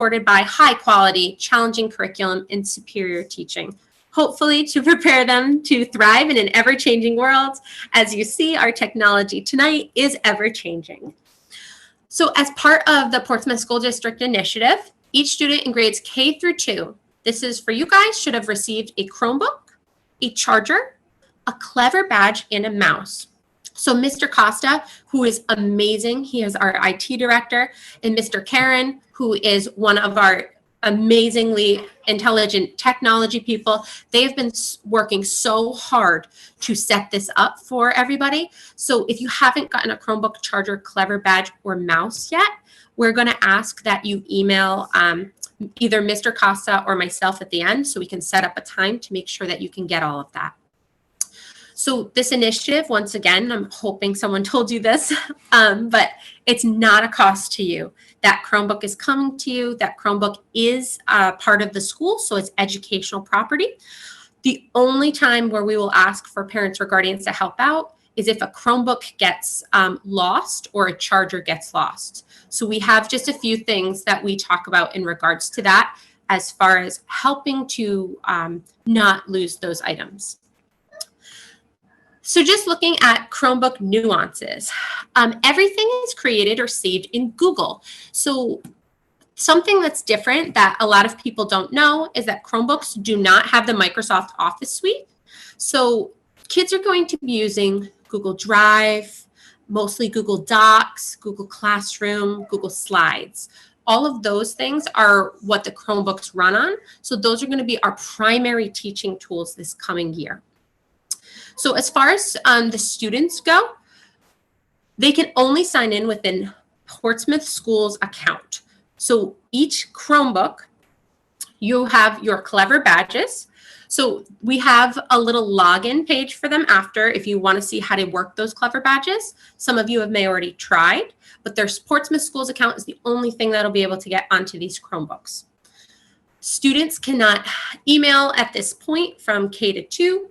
supported by high quality, challenging curriculum and superior teaching, hopefully to prepare them to thrive in an ever-changing world. As you see, our technology tonight is ever-changing. So as part of the Portsmouth School District Initiative, each student in grades K through 2, this is for you guys, should have received a Chromebook, a charger, a Clever badge, and a mouse. So Mr. Costa, who is amazing, he is our IT director, and Mr. Karen, who is one of our amazingly intelligent technology people, they've been working so hard to set this up for everybody. So if you haven't gotten a Chromebook, charger, Clever badge, or mouse yet, we're going to ask that you email either Mr. Costa or myself at the end so we can set up a time to make sure that you can get all of that. So this initiative, once again, I'm hoping someone told you this, but it's not a cost to you. That Chromebook is coming to you. That Chromebook is part of the school, so it's educational property. The only time where we will ask for parents or guardians to help out is if a Chromebook gets lost or a charger gets lost. So we have just a few things that we talk about in regards to that as far as helping to not lose those items. So just looking at Chromebook nuances, everything is created or saved in Google. So something that's different that a lot of people don't know is that Chromebooks do not have the Microsoft Office suite. So kids are going to be using Google Drive, mostly Google Docs, Google Classroom, Google Slides. All of those things are what the Chromebooks run on. So those are going to be our primary teaching tools this coming year. So as far as the students go, they can only sign in within Portsmouth Schools account. So each Chromebook, you have your Clever badges. So we have a little login page for them after if you want to see how to work those Clever badges. Some of you may already tried, but their Portsmouth Schools account is the only thing that'll be able to get onto these Chromebooks. Students cannot email at this point from K to 2.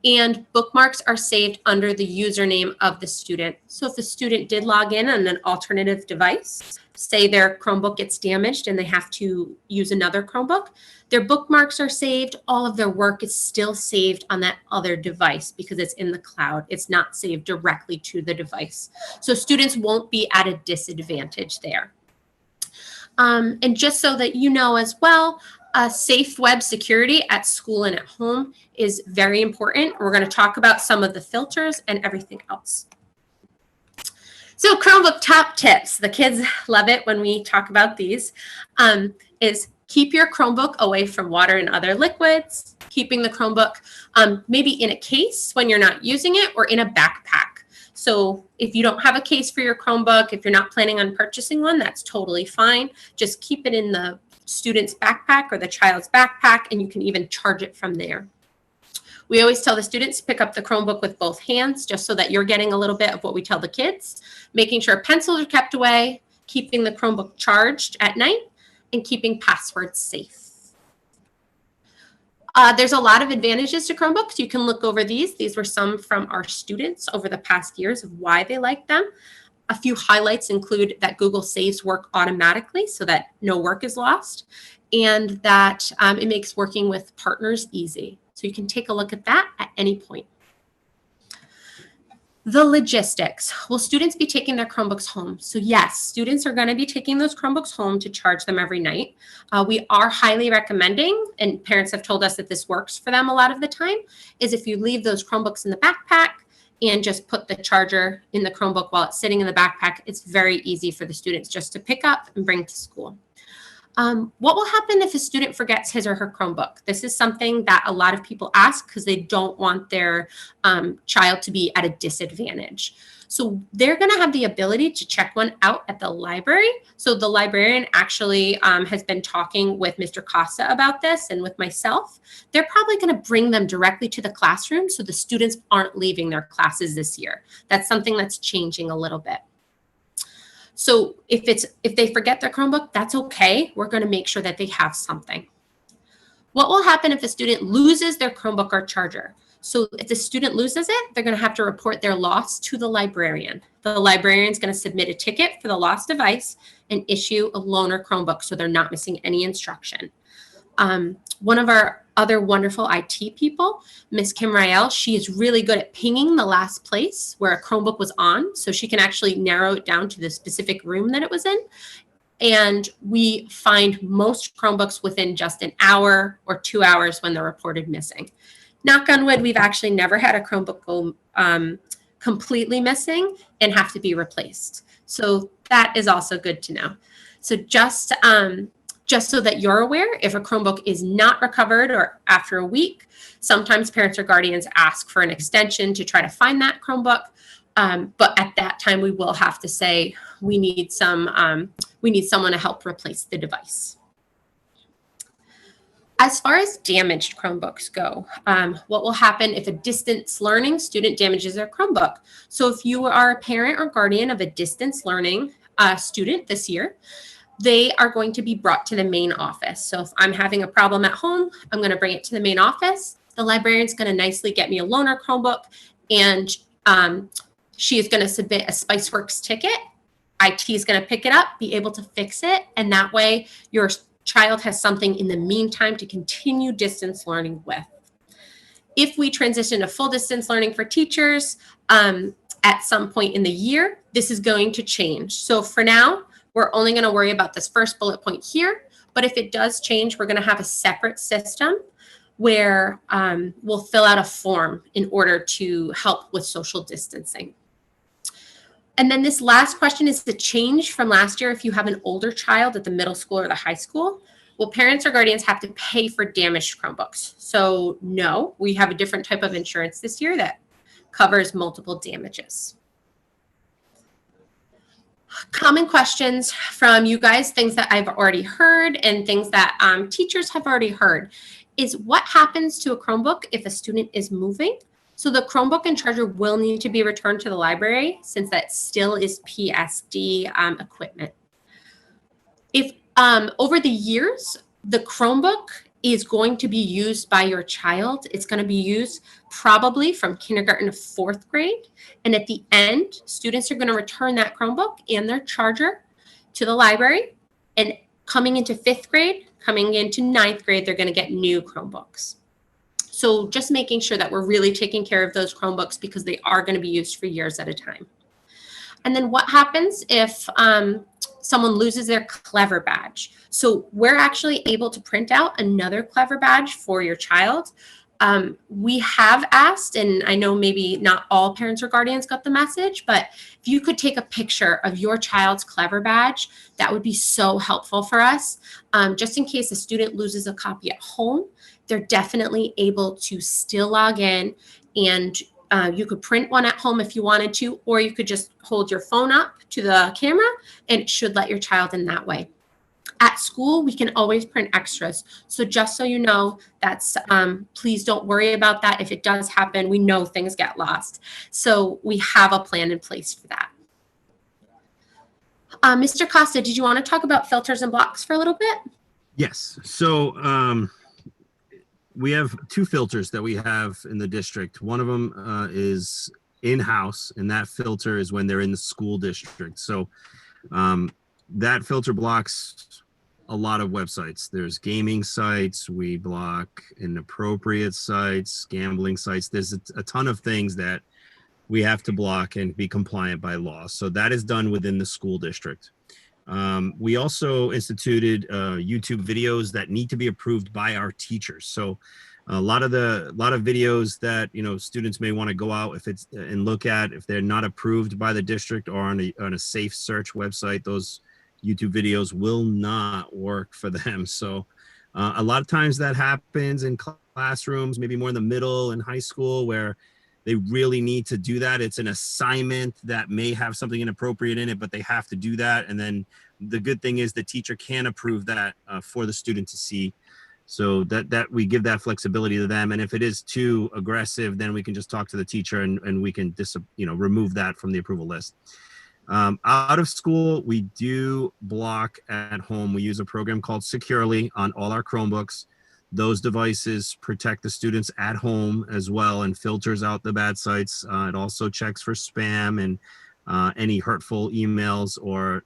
And bookmarks are saved under the username of the student. So if the student did log in on an alternative device, say their Chromebook gets damaged and they have to use another Chromebook, their bookmarks are saved. All of their work is still saved on that other device because it's in the cloud. It's not saved directly to the device. So students won't be at a disadvantage there. And just so that you know as well, safe web security at school and at home is very important. We're going to talk about some of the filters and everything else. So Chromebook top tips, the kids love it when we talk about these, is keep your Chromebook away from water and other liquids, keeping the Chromebook maybe in a case when you're not using it or in a backpack. So if you don't have a case for your Chromebook, if you're not planning on purchasing one, that's totally fine. Just keep it in the student's backpack or the child's backpack, and you can even charge it from there. We always tell the students to pick up the Chromebook with both hands, just so that you're getting a little bit of what we tell the kids, making sure pencils are kept away, keeping the Chromebook charged at night, and keeping passwords safe. There's a lot of advantages to Chromebooks. You can look over these. These were some from our students over the past years of why they like them. A few highlights include that Google saves work automatically so that no work is lost, and that it makes working with partners easy. So you can take a look at that at any point. The logistics. Will students be taking their Chromebooks home? So yes, students are going to be taking those Chromebooks home to charge them every night. We are highly recommending, and parents have told us that this works for them a lot of the time, is if you leave those Chromebooks in the backpack and just put the charger in the Chromebook while it's sitting in the backpack, it's very easy for the students just to pick up and bring to school. What will happen if a student forgets his or her Chromebook? This is something that a lot of people ask because they don't want their child to be at a disadvantage. So they're going to have the ability to check one out at the library. So the librarian actually has been talking with Mr. Costa about this and with myself. They're probably going to bring them directly to the classroom so the students aren't leaving their classes this year. That's something that's changing a little bit. So if they forget their Chromebook, that's okay. We're going to make sure that they have something. What will happen if a student loses their Chromebook or charger? So if the student loses it, they're going to have to report their loss to the librarian. The librarian is going to submit a ticket for the lost device and issue a loaner Chromebook so they're not missing any instruction. One of our other wonderful IT people, Miss Kim Rael, she is really good at pinging the last place where a Chromebook was on, so she can actually narrow it down to the specific room that it was in. And we find most Chromebooks within just an hour or 2 hours when they're reported missing. Knock on wood, we've actually never had a Chromebook go completely missing and have to be replaced. So that is also good to know. So just so that you're aware, if a Chromebook is not recovered or after a week, sometimes parents or guardians ask for an extension to try to find that Chromebook. But at that time, we will have to say we need someone to help replace the device. As far as damaged Chromebooks go, what will happen if a distance learning student damages their Chromebook? So if you are a parent or guardian of a distance learning student this year, they are going to be brought to the main office. So if I'm having a problem at home, I'm going to bring it to the main office. The librarian's going to nicely get me a loaner Chromebook, and she is going to submit a SpiceWorks ticket. IT is going to pick it up, be able to fix it, and that way your child has something in the meantime to continue distance learning with. If we transition to full distance learning for teachers at some point in the year, this is going to change. So for now, we're only going to worry about this first bullet point here, but if it does change, we're going to have a separate system where we'll fill out a form in order to help with social distancing. And then this last question is the change from last year. If you have an older child at the middle school or the high school, will parents or guardians have to pay for damaged Chromebooks? So no, we have a different type of insurance this year that covers multiple damages. Common questions from you guys, things that I've already heard and things that teachers have already heard, is what happens to a Chromebook if a student is moving? So the Chromebook and charger will need to be returned to the library since that still is PSD equipment. If over the years, the Chromebook is going to be used by your child, it's going to be used probably from kindergarten to 4th grade. And at the end, students are going to return that Chromebook and their charger to the library. And coming into 5th grade, coming into 9th grade, they're going to get new Chromebooks. So just making sure that we're really taking care of those Chromebooks because they are going to be used for years at a time. And then what happens if someone loses their Clever badge? So we're actually able to print out another Clever badge for your child. We have asked, and I know maybe not all parents or guardians got the message, but if you could take a picture of your child's Clever badge, that would be so helpful for us. Just in case a student loses a copy at home, they're definitely able to still log in, and you could print one at home if you wanted to, or you could just hold your phone up to the camera and it should let your child in that way. At school, we can always print extras. So just so you know, that's please don't worry about that. If it does happen, we know things get lost. So we have a plan in place for that. Mr. Costa, did you want to talk about filters and blocks for a little bit? Yes. So we have 2 filters that we have in the district. One of them is in-house, and that filter is when they're in the school district. So that filter blocks a lot of websites. There's gaming sites, we block inappropriate sites, gambling sites. There's a ton of things that we have to block and be compliant by law. So that is done within the school district. We also instituted YouTube videos that need to be approved by our teachers. So a lot of videos that students may want to go out and look at, if they're not approved by the district or on a safe search website, those YouTube videos will not work for them. So a lot of times that happens in classrooms, maybe more in the middle and high school, where they really need to do that. It's an assignment that may have something inappropriate in it, but they have to do that. And then the good thing is the teacher can approve that for the student to see. So that we give that flexibility to them. And if it is too aggressive, then we can just talk to the teacher and we can remove that from the approval list. Out of school, we do block at home. We use a program called Securely on all our Chromebooks. Those devices protect the students at home as well and filters out the bad sites. It also checks for spam and any hurtful emails or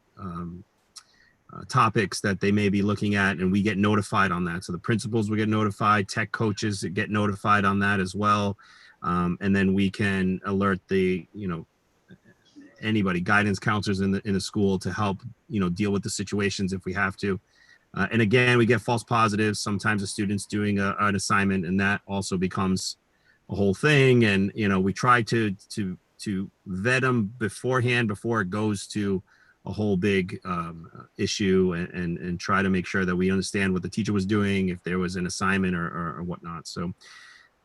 topics that they may be looking at, and we get notified on that. So the principals will get notified, tech coaches get notified on that as well. And then we can alert the, anybody, guidance counselors in the school to help, deal with the situations if we have to. And again, we get false positives. Sometimes a student's doing an assignment, and that also becomes a whole thing. And we try to vet them beforehand before it goes to a whole big issue, and try to make sure that we understand what the teacher was doing, if there was an assignment or whatnot. So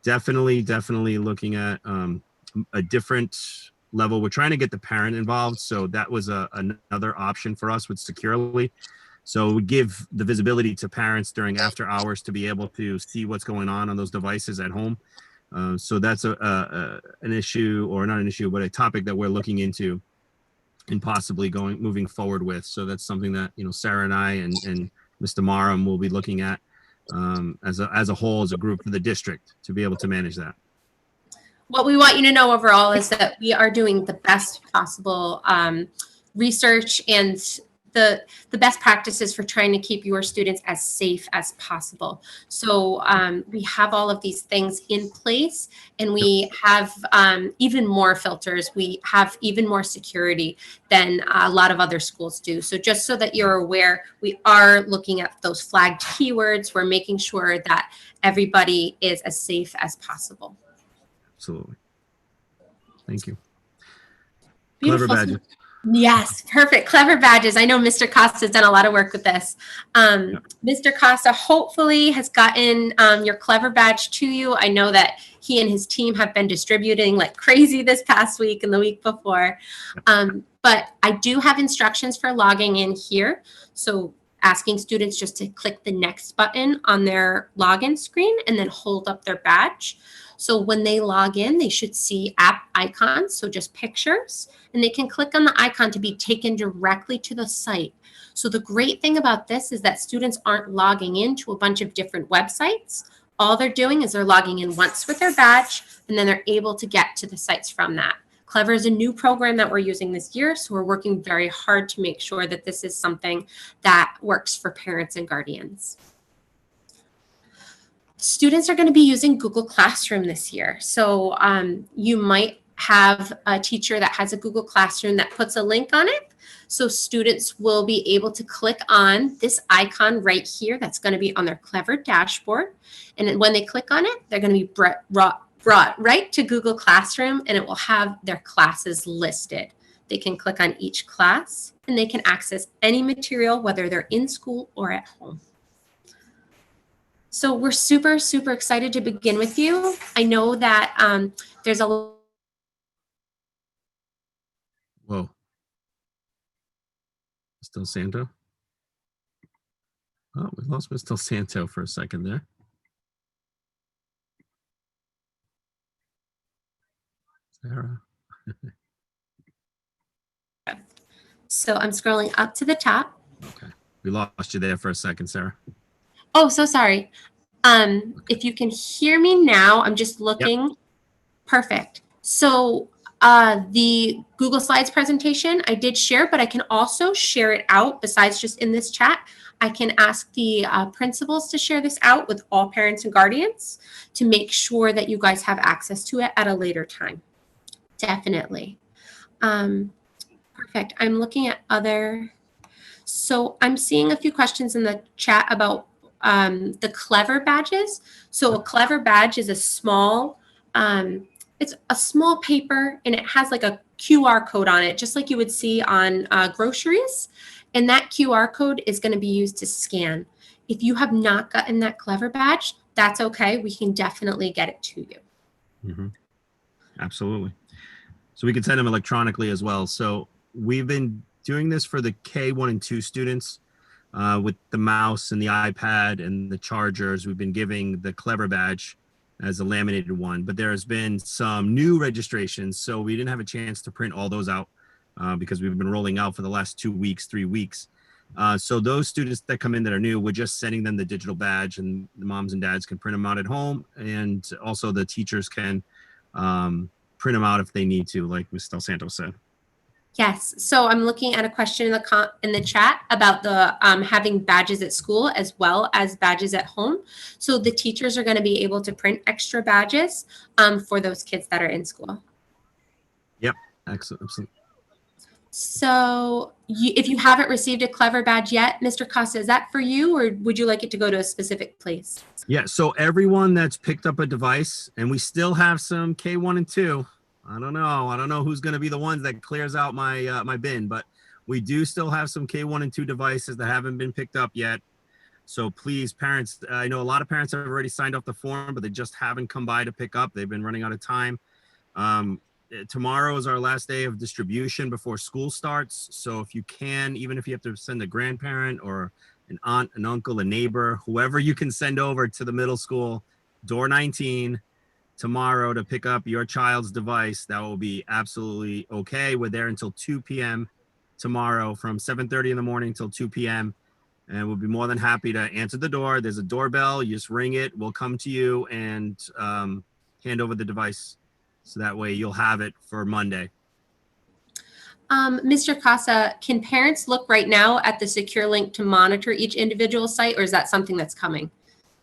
definitely looking at a different level. We're trying to get the parent involved. So that was another option for us with Securely. So we give the visibility to parents during after hours to be able to see what's going on those devices at home. So that's an issue, or not an issue, but a topic that we're looking into and possibly moving forward with. So that's something that, Sarah and I and Mr. Marum will be looking at as a whole, as a group for the district, to be able to manage that. What we want you to know overall is that we are doing the best possible research and the best practices for trying to keep your students as safe as possible. So we have all of these things in place, and we have even more filters. We have even more security than a lot of other schools do. So just so that you're aware, we are looking at those flagged keywords. We're making sure that everybody is as safe as possible. Absolutely. Thank you. Beautiful. Clever badges. Yes, perfect. Clever badges. I know Mr. Costa's done a lot of work with this. Mr. Costa hopefully has gotten your Clever badge to you. I know that he and his team have been distributing like crazy this past week and the week before. But I do have instructions for logging in here. So asking students just to click the next button on their login screen and then hold up their badge. So when they log in, they should see app icons, so just pictures, and they can click on the icon to be taken directly to the site. So the great thing about this is that students aren't logging into a bunch of different websites. All they're doing is they're logging in once with their badge, and then they're able to get to the sites from that. Clever is a new program that we're using this year, so we're working very hard to make sure that this is something that works for parents and guardians. Students are going to be using Google Classroom this year. So you might have a teacher that has a Google Classroom that puts a link on it. So students will be able to click on this icon right here that's going to be on their Clever dashboard. And when they click on it, they're going to be brought right to Google Classroom, and it will have their classes listed. They can click on each class, and they can access any material, whether they're in school or at home. So we're super, super excited to begin with you. I know that there's a... Whoa. Still Santo? Oh, we lost Mr. Santo for a second there. Sarah. So I'm scrolling up to the top. Okay. We lost you there for a second, Sarah. Oh, so sorry. If you can hear me now, I'm just looking. Yep. Perfect. So the Google Slides presentation I did share, but I can also share it out besides just in this chat. I can ask the principals to share this out with all parents and guardians to make sure that you guys have access to it at a later time. Definitely. Perfect. I'm looking at other. So I'm seeing a few questions in the chat about the Clever badges. So a Clever badge is a small, it's a small paper, and it has like a QR code on it, just like you would see on groceries. And that QR code is going to be used to scan. If you have not gotten that Clever badge, that's okay. We can definitely get it to you. Mm-hmm. Absolutely. So we can send them electronically as well. So we've been doing this for the K1 and 2 students with the mouse and the iPad and the chargers. We've been giving the Clever badge as a laminated one, but there has been some new registrations. So we didn't have a chance to print all those out because we've been rolling out for the last 2 weeks, 3 weeks. So those students that come in that are new, we're just sending them the digital badge, and the moms and dads can print them out at home. And also the teachers can print them out if they need to, like Ms. Del Santo said. Yes. So I'm looking at a question in the chat about the having badges at school as well as badges at home. So the teachers are going to be able to print extra badges for those kids that are in school. Yep. Excellent. Absolutely. So if you haven't received a Clever badge yet, Mr. Costa, is that for you, or would you like it to go to a specific place? Yeah. So everyone that's picked up a device, and we still have some K1 and 2. I don't know who's going to be the ones that clears out my my bin, but we do still have some K1 and 2 devices that haven't been picked up yet. So please, parents, I know a lot of parents have already signed off the form, but they just haven't come by to pick up. They've been running out of time. Tomorrow is our last day of distribution before school starts. So if you can, even if you have to send a grandparent or an aunt, an uncle, a neighbor, whoever you can send over to the middle school, door 19, tomorrow to pick up your child's device, that will be absolutely okay. We're there until 2 p.m. tomorrow, from 7:30 in the morning till 2 p.m. And we'll be more than happy to answer the door. There's a doorbell. You just ring it. We'll come to you and hand over the device. So that way you'll have it for Monday. Mr. Casa, can parents look right now at the secure link to monitor each individual site, or is that something that's coming?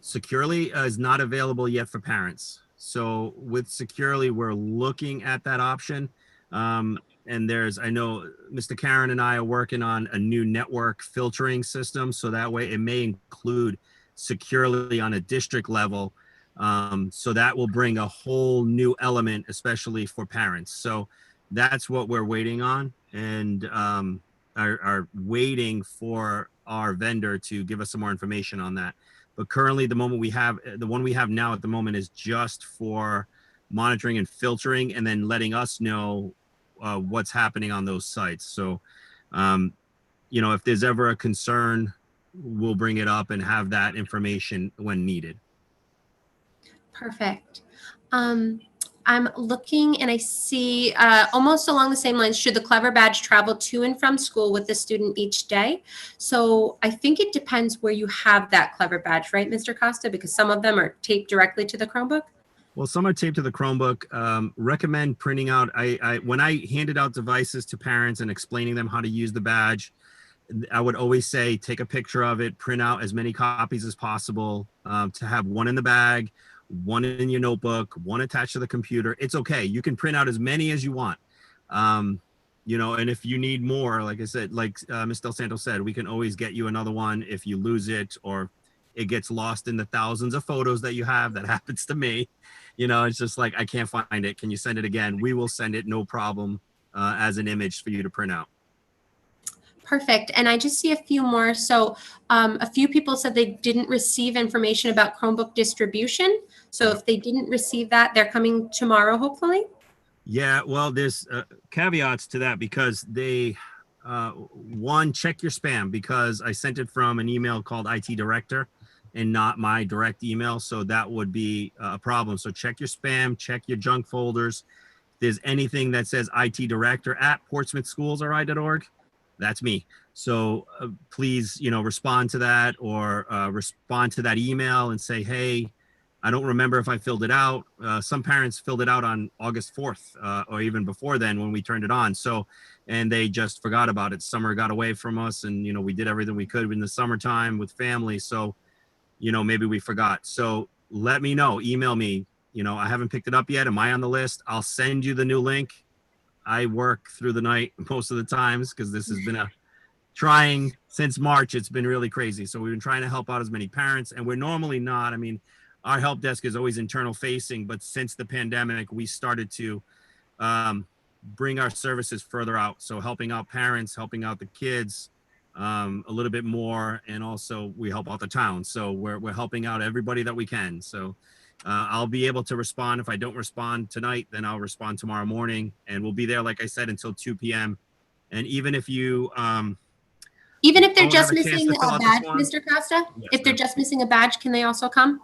Securely is not available yet for parents. So with Securely, we're looking at that option. And I know Mr. Karen and I are working on a new network filtering system. So that way it may include Securely on a district level. So that will bring a whole new element, especially for parents. So that's what we're waiting on, and are waiting for our vendor to give us some more information on that. But currently, the one we have now at the moment is just for monitoring and filtering, and then letting us know what's happening on those sites. So, if there's ever a concern, we'll bring it up and have that information when needed. Perfect. I'm looking and I see almost along the same lines, should the Clever badge travel to and from school with the student each day? So I think it depends where you have that Clever badge, right, Mr. Costa? Because some of them are taped directly to the Chromebook. Well, some are taped to the Chromebook. Recommend printing out. When I handed out devices to parents and explaining them how to use the badge, I would always say, take a picture of it, print out as many copies as possible, to have one in the bag, one in your notebook, one attached to the computer. It's okay. You can print out as many as you want. And if you need more, like I said, like Ms. Del Santo said, we can always get you another one if you lose it or it gets lost in the thousands of photos that you have. That happens to me. It's just like, I can't find it. Can you send it again? We will send it, no problem, as an image for you to print out. Perfect. And I just see a few more. So a few people said they didn't receive information about Chromebook distribution. So if they didn't receive that, they're coming tomorrow, hopefully. Yeah, well, there's caveats to that, because they, one, check your spam, because I sent it from an email called IT Director and not my direct email. So that would be a problem. So check your spam, check your junk folders. If there's anything that says IT Director at portsmouthschools.ri.org, that's me. So please, respond to that, or respond to that email and say, hey, I don't remember if I filled it out. Some parents filled it out on August 4th, or even before then when we turned it on. So, and they just forgot about it. Summer got away from us, and, we did everything we could in the summertime with family. So, maybe we forgot. So let me know, email me, I haven't picked it up yet. Am I on the list? I'll send you the new link. I work through the night most of the times, because this has been trying since March. It's been really crazy. So we've been trying to help out as many parents, and we're normally not. I mean, our help desk is always internal facing, but since the pandemic, we started to bring our services further out. So helping out parents, helping out the kids a little bit more. And also we help out the town. So we're helping out everybody that we can. So I'll be able to respond. If I don't respond tonight, then I'll respond tomorrow morning, and we'll be there, like I said, until 2 p.m. And even if you, even if they're don't have just a chance missing to fill a out this badge, one. Mr. Costa, Yes, if they're ma'am. just missing a badge, can they also come?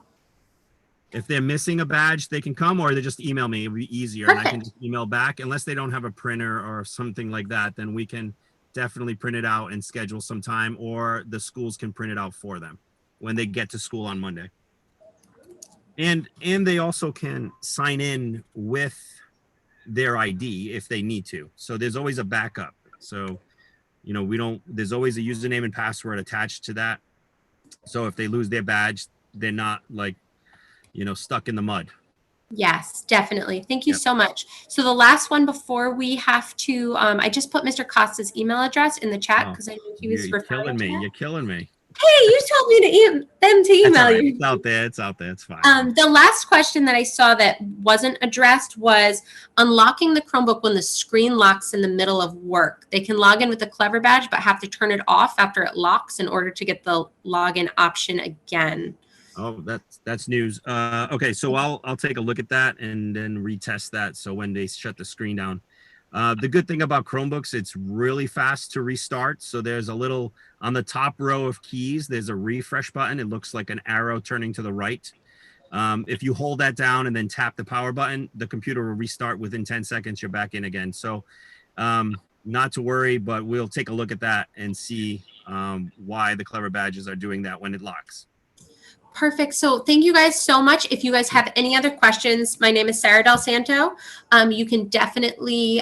If they're missing a badge, they can come, or they just email me. It'll be easier. And I can Perfect. just email back. Unless they don't have a printer or something like that, then we can definitely print it out and schedule some time, or the schools can print it out for them when they get to school on Monday. And they also can sign in with their ID if they need to. So there's always a backup. So, you know, there's always a username and password attached to that. So if they lose their badge, they're not like, you know, stuck in the mud. Yes, definitely. Thank you Yep. so much. So the last one before we have to, I just put Mr. Costa's email address in the chat Oh, because I knew he was You're referring killing to me. that. You're killing me. Hey, you told me to them to That's all email right. you. It's out there. It's out there. It's fine. The last question that I saw that wasn't addressed was unlocking the Chromebook when the screen locks in the middle of work. They can log in with the Clever badge, but have to turn it off after it locks in order to get the login option again. Oh, that's news. Okay, so I'll take a look at that and then retest that. So when they shut the screen down, the good thing about Chromebooks, it's really fast to restart. So there's a little on the top row of keys. There's a refresh button. It looks like an arrow turning to the right. If you hold that down and then tap the power button, the computer will restart within 10 seconds. You're back in again. So not to worry, but we'll take a look at that and see why the Clever badges are doing that when it locks. Perfect. So thank you guys so much. If you guys have any other questions, my name is Sarah Del Santo. You can definitely,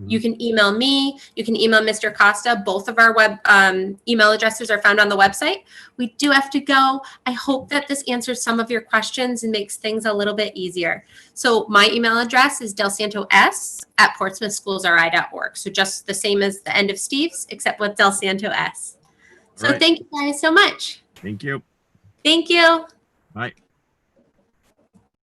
you can email me. You can email Mr. Costa. Both of our web email addresses are found on the website. We do have to go. I hope that this answers some of your questions and makes things a little bit easier. So my email address is delsantos@portsmouthschoolsri.org. So just the same as the end of Steve's, except with Del Santo S. So Right. thank you guys so much. Thank you. Thank you. Bye.